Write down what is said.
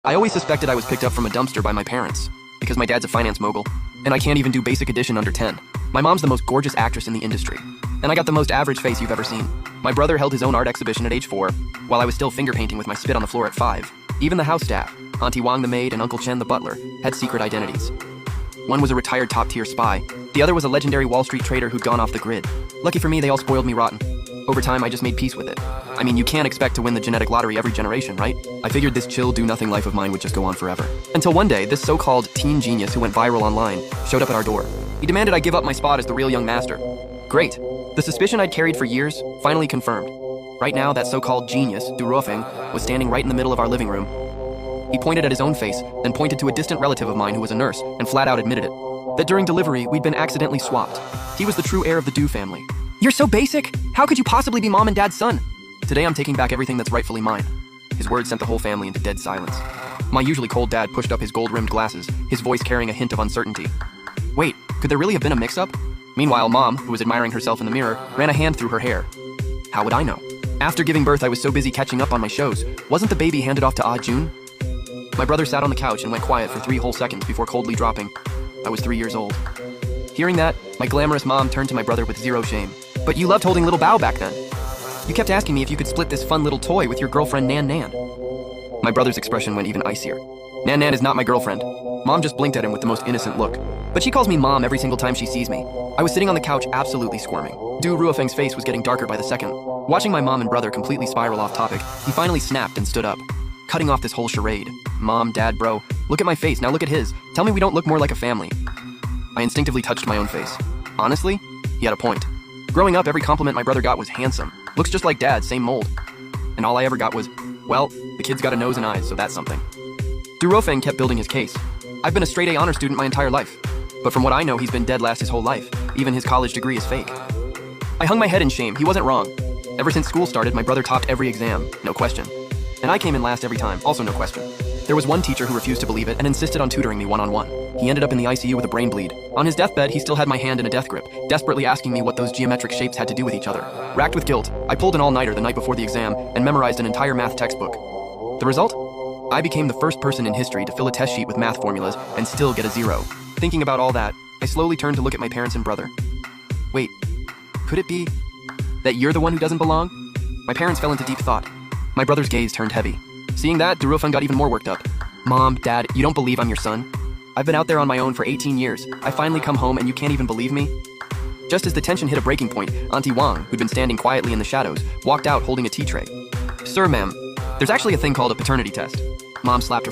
I always suspected I was picked up from a dumpster by my parents, because my dad's a finance mogul, and I can't even do basic addition under 10. My mom's the most gorgeous actress in the industry, and I got the most average face you've ever seen. My brother held his own art exhibition at age 4, while I was still finger painting with my spit on the floor at 5. Even the house staff, Auntie Wang the maid and Uncle Chen the butler, had secret identities. One was a retired top-tier spy, the other was a legendary Wall Street trader who'd gone off the grid. Lucky for me, they all spoiled me rotten. Over time, I just made peace with it. I mean, you can't expect to win the genetic lottery every generation, right? I figured this chill, do-nothing life of mine would just go on forever. Until one day, this so-called teen genius who went viral online showed up at our door. He demanded I give up my spot as the real young master. Great. The suspicion I'd carried for years finally confirmed. Right now, that so-called genius, Du Ruofeng, was standing right in the middle of our living room. He pointed at his own face, then pointed to a distant relative of mine who was a nurse, and flat out admitted it. That during delivery, we'd been accidentally swapped. He was the true heir of the Du family. You're so basic! How could you possibly be mom and dad's son? Today I'm taking back everything that's rightfully mine. His words sent the whole family into dead silence. My usually cold dad pushed up his gold-rimmed glasses, his voice carrying a hint of uncertainty. Wait, could there really have been a mix-up? Meanwhile, Mom, who was admiring herself in the mirror, ran a hand through her hair. How would I know? After giving birth, I was so busy catching up on my shows. Wasn't the baby handed off to Ah Jun? My brother sat on the couch and went quiet for 3 whole seconds before coldly dropping. I was 3 years old. Hearing that, my glamorous mom turned to my brother with zero shame. But you loved holding little Bao back then. You kept asking me if you could split this fun little toy with your girlfriend Nan Nan. My brother's expression went even icier. Nan Nan is not my girlfriend. Mom just blinked at him with the most innocent look. But she calls me Mom every single time she sees me. I was sitting on the couch absolutely squirming. Du Ruofeng's face was getting darker by the second. Watching my mom and brother completely spiral off topic, he finally snapped and stood up, cutting off this whole charade. Mom, Dad, bro, look at my face, now look at his. Tell me we don't look more like a family. I instinctively touched my own face. Honestly, he had a point. Growing up, every compliment my brother got was handsome. Looks just like Dad, same mold. And all I ever got was, well, the kid's got a nose and eyes, so that's something. Du Ruofeng kept building his case. I've been a straight A honor student my entire life. But from what I know, he's been dead last his whole life. Even his college degree is fake. I hung my head in shame. He wasn't wrong. Ever since school started, my brother topped every exam, no question. And I came in last every time, also no question. There was one teacher who refused to believe it and insisted on tutoring me one-on-one. He ended up in the ICU with a brain bleed. On his deathbed, he still had my hand in a death grip, desperately asking me what those geometric shapes had to do with each other. Racked with guilt, I pulled an all-nighter the night before the exam and memorized an entire math textbook. The result? I became the first person in history to fill a test sheet with math formulas and still get a 0. Thinking about all that, I slowly turned to look at my parents and brother. Wait, could it be that you're the one who doesn't belong? My parents fell into deep thought. My brother's gaze turned heavy. Seeing that, Du Ruofeng got even more worked up. Mom, Dad, you don't believe I'm your son? I've been out there on my own for 18 years. I finally come home and you can't even believe me? Just as the tension hit a breaking point, Auntie Wang, who'd been standing quietly in the shadows, walked out holding a tea tray. Sir, ma'am, there's actually a thing called a paternity test. Mom slapped her